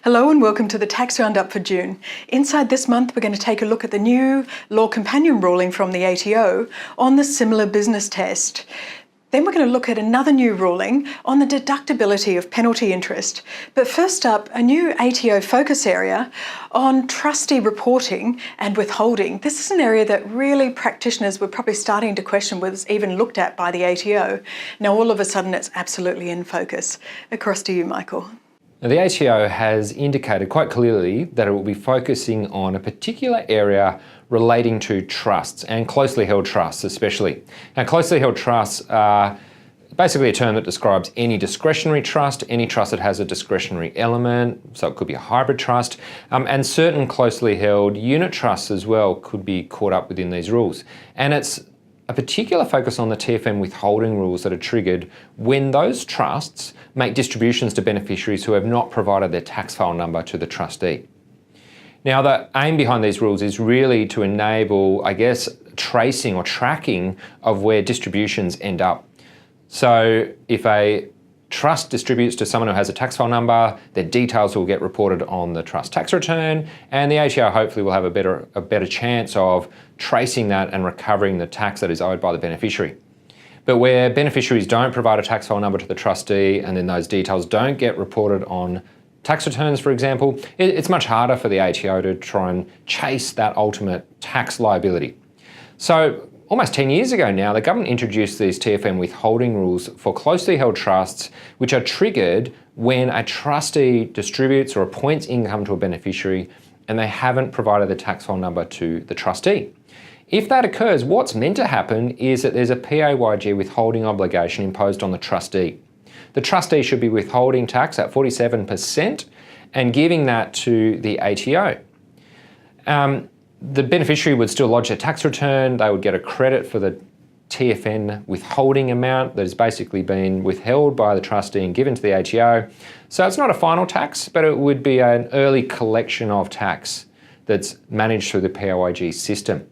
Hello and welcome to the Tax Roundup for June. Inside this month, we're going to take a look at the new Law Companion ruling from the ATO on the similar business test. Then we're going to look at another new ruling on the deductibility of penalty interest. But first up, a new ATO focus area on trustee reporting and withholding. This is an area that really practitioners were probably starting to question was even looked at by the ATO. Now all of a sudden it's absolutely in focus. Across to you, Michael. Now, the ATO has indicated quite clearly that it will be focusing on a particular area relating to trusts and closely held trusts especially. Now, closely held trusts are basically a term that describes any discretionary trust, any trust that has a discretionary element, so it could be a hybrid trust, and certain closely held unit trusts as well could be caught up within these rules. And it's a particular focus on the TFN withholding rules that are triggered when those trusts make distributions to beneficiaries who have not provided their tax file number to the trustee. Now, the aim behind these rules is really to enable, tracing or tracking of where distributions end up. So if a trust distributes to someone who has a tax file number, their details will get reported on the trust tax return, and the ATO hopefully will have a better chance of tracing that and recovering the tax that is owed by the beneficiary. But where beneficiaries don't provide a tax file number to the trustee and then those details don't get reported on tax returns, for example, it's much harder for the ATO to try and chase that ultimate tax liability. So almost 10 years ago now, the government introduced these TFN withholding rules for closely held trusts, which are triggered when a trustee distributes or appoints income to a beneficiary and they haven't provided the tax file number to the trustee. If that occurs, what's meant to happen is that there's a PAYG withholding obligation imposed on the trustee. The trustee should be withholding tax at 47% and giving that to the ATO. The beneficiary would still lodge a tax return, they would get a credit for the TFN withholding amount that has basically been withheld by the trustee and given to the ATO. So it's not a final tax, but it would be an early collection of tax that's managed through the PAYG system.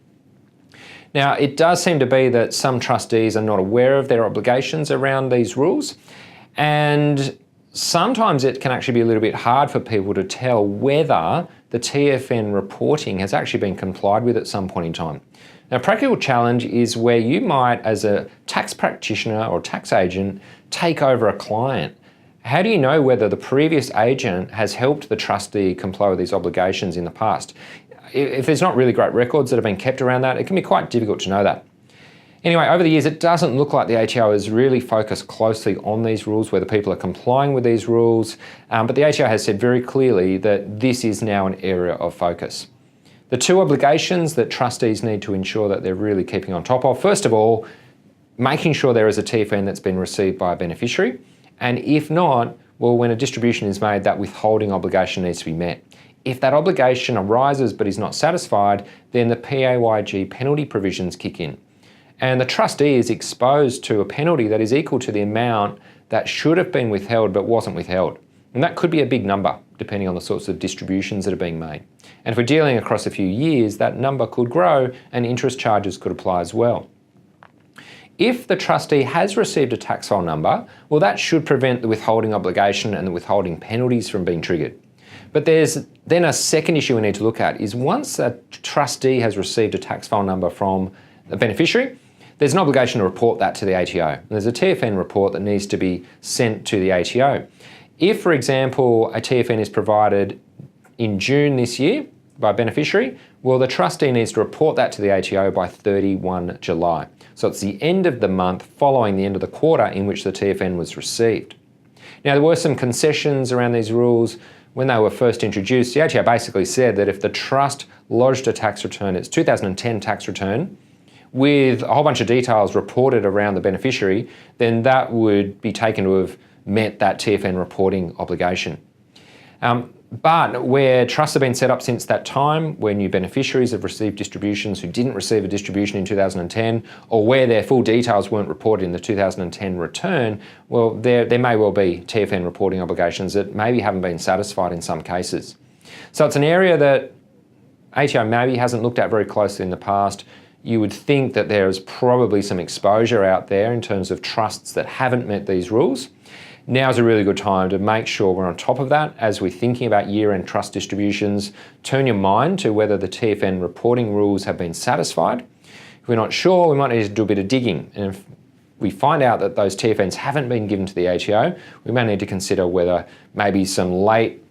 Now, it does seem to be that some trustees are not aware of their obligations around these rules, and sometimes it can actually be a little bit hard for people to tell whether the TFN reporting has actually been complied with at some point in time. Now, a practical challenge is where you might, as a tax practitioner or tax agent, take over a client. How do you know whether the previous agent has helped the trustee comply with these obligations in the past? If there's not really great records that have been kept around that, it can be quite difficult to know that. Anyway, over the years, it doesn't look like the ATO has really focused closely on these rules, whether people are complying with these rules, but the ATO has said very clearly that this is now an area of focus. The two obligations that trustees need to ensure that they're really keeping on top of, first of all, making sure there is a TFN that's been received by a beneficiary, and if not, well, when a distribution is made, that withholding obligation needs to be met. If that obligation arises but is not satisfied, then the PAYG penalty provisions kick in. And the trustee is exposed to a penalty that is equal to the amount that should have been withheld but wasn't withheld. And that could be a big number, depending on the sorts of distributions that are being made. And if we're dealing across a few years, that number could grow and interest charges could apply as well. If the trustee has received a tax file number, well, that should prevent the withholding obligation and the withholding penalties from being triggered. But there's then a second issue we need to look at is once a trustee has received a tax file number from a beneficiary, there's an obligation to report that to the ATO. And there's a TFN report that needs to be sent to the ATO. If, for example, a TFN is provided in June this year by a beneficiary, well, the trustee needs to report that to the ATO by 31 July. So it's the end of the month following the end of the quarter in which the TFN was received. Now, there were some concessions around these rules. When they were first introduced, the ATO basically said that if the trust lodged a tax return, its 2010 tax return, with a whole bunch of details reported around the beneficiary, then that would be taken to have met that TFN reporting obligation. But where trusts have been set up since that time, where new beneficiaries have received distributions who didn't receive a distribution in 2010, or where their full details weren't reported in the 2010 return, well, there may well be TFN reporting obligations that maybe haven't been satisfied in some cases. So it's an area that ATO maybe hasn't looked at very closely in the past. You would think that there is probably some exposure out there in terms of trusts that haven't met these rules. Now is a really good time to make sure we're on top of that as we're thinking about year-end trust distributions. Turn your mind to whether the TFN reporting rules have been satisfied. If we're not sure, we might need to do a bit of digging. And if we find out that those TFNs haven't been given to the ATO, we may need to consider whether maybe some late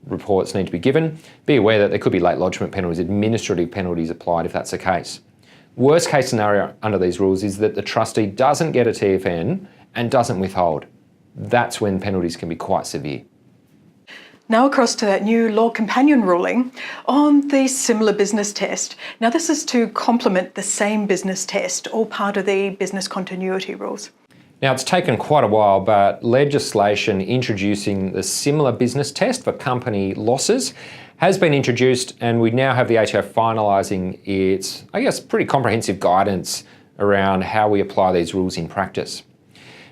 reports need to be given. Be aware that there could be late lodgement penalties, administrative penalties applied if that's the case. Worst case scenario under these rules is that the trustee doesn't get a TFN and doesn't withhold. That's when penalties can be quite severe. Now across to that new law companion ruling on the similar business test. Now this is to complement the same business test, all part of the business continuity rules. Now it's taken quite a while, but legislation introducing the similar business test for company losses has been introduced, and we now have the ATO finalising its, pretty comprehensive guidance around how we apply these rules in practice.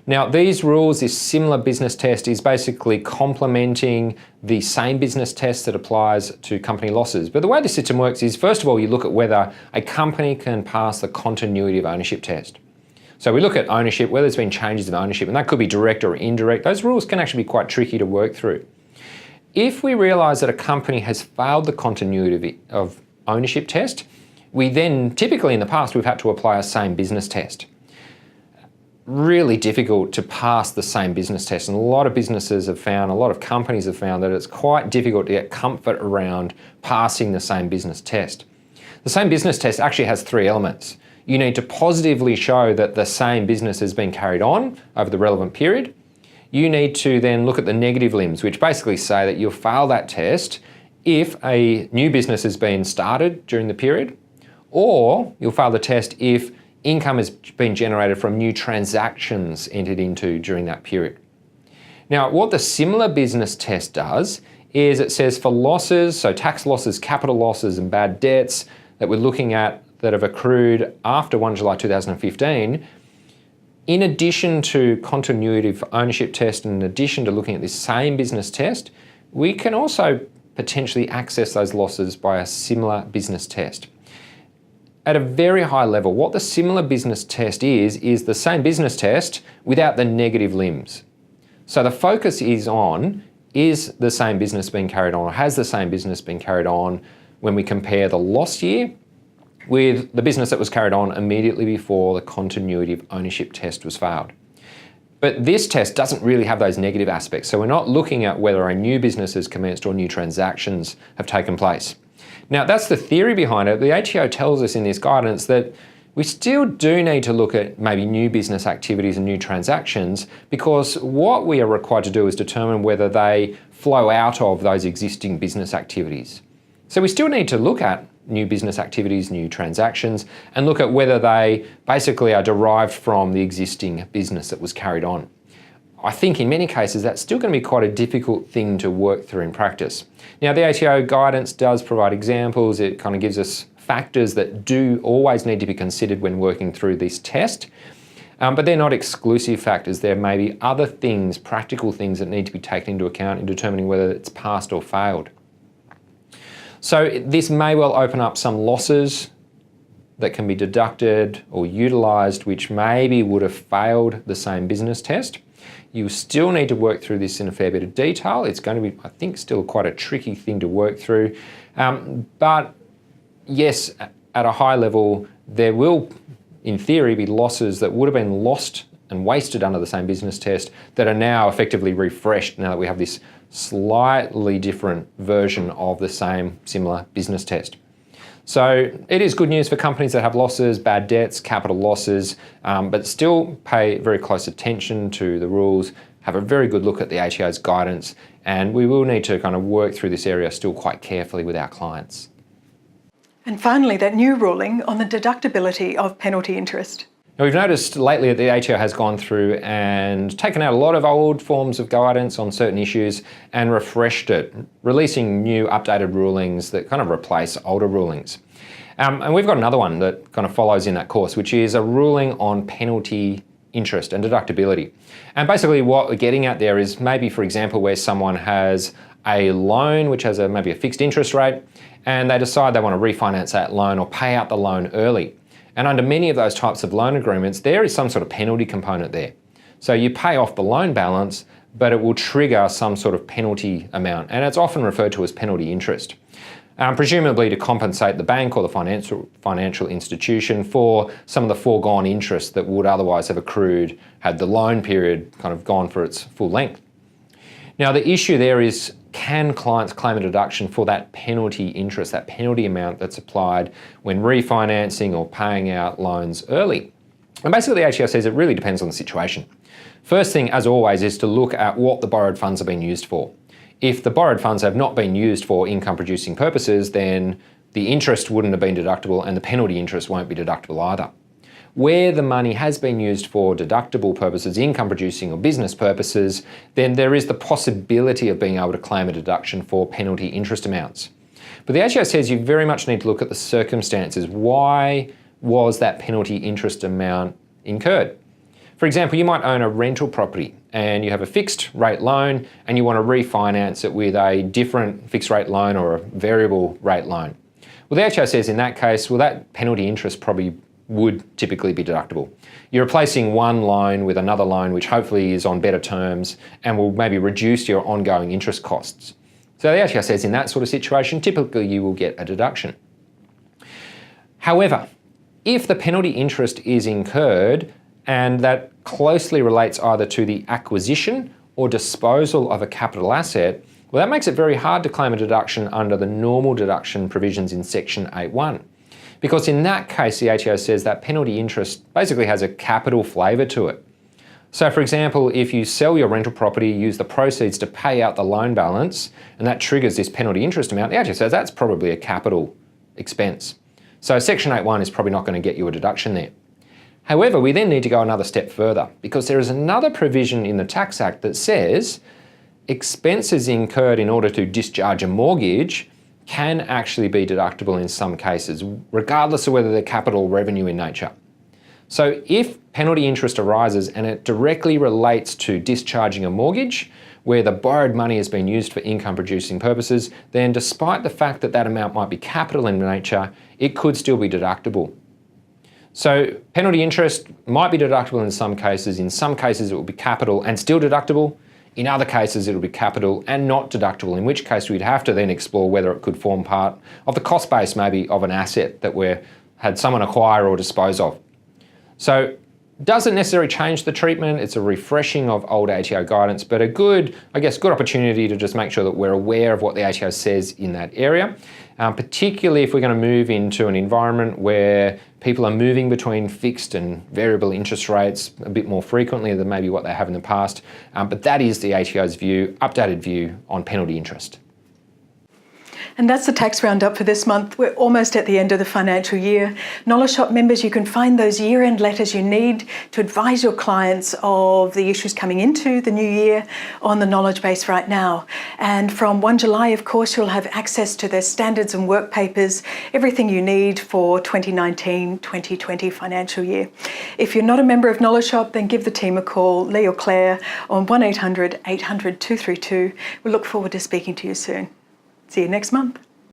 Now these rules, this similar business test is basically complementing the same business test that applies to company losses. But the way the system works is, first of all, you look at whether a company can pass the continuity of ownership test. So we look at ownership, whether there's been changes of ownership, and that could be direct or indirect. Those rules can actually be quite tricky to work through. If we realise that a company has failed the continuity of ownership test, we then, typically in the past, we've had to apply a same business test. Really difficult to pass the same business test, and a lot of businesses have found, a lot of companies have found that it's quite difficult to get comfort around passing the same business test. The same business test actually has three elements. You need to positively show that the same business has been carried on over the relevant period. You need to then look at the negative limbs, which basically say that you'll fail that test if a new business has been started during the period, or you'll fail the test if income has been generated from new transactions entered into during that period. Now, what the similar business test does is it says for losses, so tax losses, capital losses and bad debts that we're looking at that have accrued after 1 July 2015, in addition to continuity of ownership test and in addition to looking at this same business test, we can also potentially access those losses by a similar business test. At a very high level, what the similar business test is the same business test without the negative limbs. So the focus is on, is the same business being carried on, or has the same business been carried on when we compare the lost year with the business that was carried on immediately before the continuity of ownership test was failed. But this test doesn't really have those negative aspects, so we're not looking at whether a new business has commenced or new transactions have taken place. Now, that's the theory behind it. The ATO tells us in this guidance that we still do need to look at maybe new business activities and new transactions, because what we are required to do is determine whether they flow out of those existing business activities. So we still need to look at new business activities, new transactions, and look at whether they basically are derived from the existing business that was carried on. I think in many cases that's still going to be quite a difficult thing to work through in practice. Now, the ATO guidance does provide examples. It kind of gives us factors that do always need to be considered when working through this test, but they're not exclusive factors. There may be other things, practical things that need to be taken into account in determining whether it's passed or failed. So this may well open up some losses that can be deducted or utilised, which maybe would have failed the same business test. You still need to work through this in a fair bit of detail. It's going to be, I think, still quite a tricky thing to work through. But yes, at a high level, there will, in theory, be losses that would have been lost and wasted under the same business test that are now effectively refreshed now that we have this slightly different version of the same similar business test. So it is good news for companies that have losses, bad debts, capital losses, but still pay very close attention to the rules, have a very good look at the ATO's guidance, and we will need to kind of work through this area still quite carefully with our clients. And finally, that new ruling on the deductibility of penalty interest. Now, we've noticed lately that the ATO has gone through and taken out a lot of old forms of guidance on certain issues and refreshed it, releasing new updated rulings that kind of replace older rulings. And we've got another one that kind of follows in that course, which is a ruling on penalty interest and deductibility. And basically what we're getting at there is maybe, for example, where someone has a loan which has maybe a fixed interest rate, and they decide they want to refinance that loan or pay out the loan early. And under many of those types of loan agreements, there is some sort of penalty component there. So you pay off the loan balance, but it will trigger some sort of penalty amount, and it's often referred to as penalty interest. Presumably to compensate the bank or the financial institution for some of the foregone interest that would otherwise have accrued had the loan period kind of gone for its full length. Now the issue there is, can clients claim a deduction for that penalty interest, that penalty amount that's applied when refinancing or paying out loans early? And basically the ATO says it really depends on the situation. First thing, as always, is to look at what the borrowed funds have been used for. If the borrowed funds have not been used for income producing purposes, then the interest wouldn't have been deductible and the penalty interest won't be deductible either. Where the money has been used for deductible purposes, income producing or business purposes, then there is the possibility of being able to claim a deduction for penalty interest amounts. But the ATO says you very much need to look at the circumstances. Why was that penalty interest amount incurred? For example, you might own a rental property and you have a fixed rate loan and you want to refinance it with a different fixed rate loan or a variable rate loan. Well, the ATO says in that case, well, that penalty interest probably would typically be deductible. You're replacing one loan with another loan which hopefully is on better terms and will maybe reduce your ongoing interest costs. So the ATO says in that sort of situation, typically you will get a deduction. However, if the penalty interest is incurred and that closely relates either to the acquisition or disposal of a capital asset, well, that makes it very hard to claim a deduction under the normal deduction provisions in Section 8.1. Because in that case, the ATO says that penalty interest basically has a capital flavour to it. So for example, if you sell your rental property, use the proceeds to pay out the loan balance, and that triggers this penalty interest amount, the ATO says that's probably a capital expense. So Section 8.1 is probably not going to get you a deduction there. However, we then need to go another step further because there is another provision in the Tax Act that says expenses incurred in order to discharge a mortgage can actually be deductible in some cases, regardless of whether they're capital or revenue in nature. So if penalty interest arises and it directly relates to discharging a mortgage, where the borrowed money has been used for income producing purposes, then despite the fact that that amount might be capital in nature, it could still be deductible. So penalty interest might be deductible in some cases it will be capital and still deductible. In other cases, it'll be capital and not deductible, in which case we'd have to then explore whether it could form part of the cost base maybe of an asset that we had someone acquire or dispose of. So doesn't necessarily change the treatment. It's a refreshing of old ATO guidance, but a good opportunity to just make sure that we're aware of what the ATO says in that area, particularly if we're going to move into an environment where people are moving between fixed and variable interest rates a bit more frequently than maybe what they have in the past. But that is the ATO's view, updated view on penalty interest. And that's the tax roundup for this month. We're almost at the end of the financial year. Knowledge Shop members, you can find those year-end letters you need to advise your clients of the issues coming into the new year on the knowledge base right now. And from 1 July, of course, you'll have access to their standards and work papers, everything you need for 2019-2020 financial year. If you're not a member of Knowledge Shop, then give the team a call, Lee or Claire, on 1800 800 232. We look forward to speaking to you soon. See you next month.